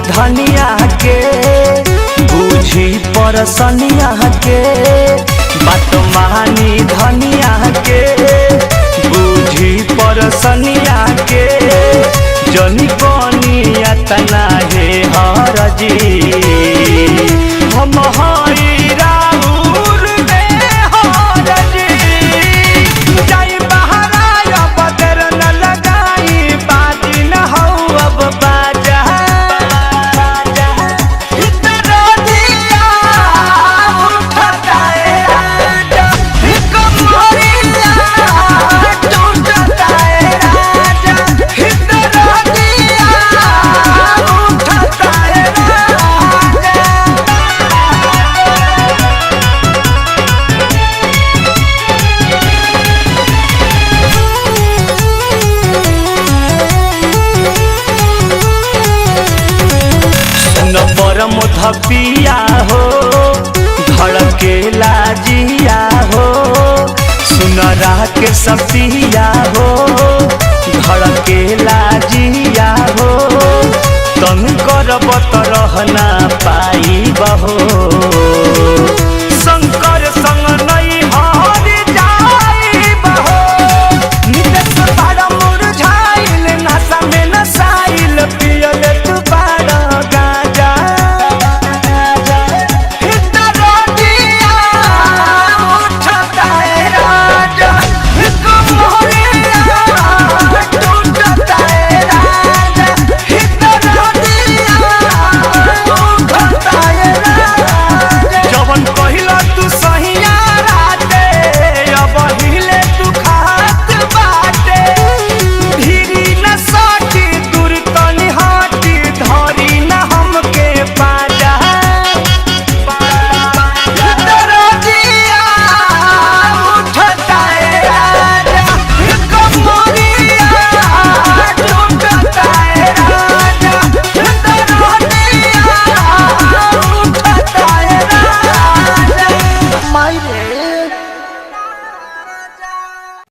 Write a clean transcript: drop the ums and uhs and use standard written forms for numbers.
धनिया के बूझी परसनिया के बात मानी धनिया के बूझी परसनिया के जनी कनिया तना हे हरजी हम हई राउर में हरजी जाई बहराया बदर न लगाई बाजी न हो अब बाजा इतना दिया उठता है राजा कमरिया टूटता है राजा इतना दिया उठता है राजा। सुन परम धपिया हो धड़के लाजिया हो सुन के सपिया हो धड़के लाजिया हो तन करब त रहना पाई बहो।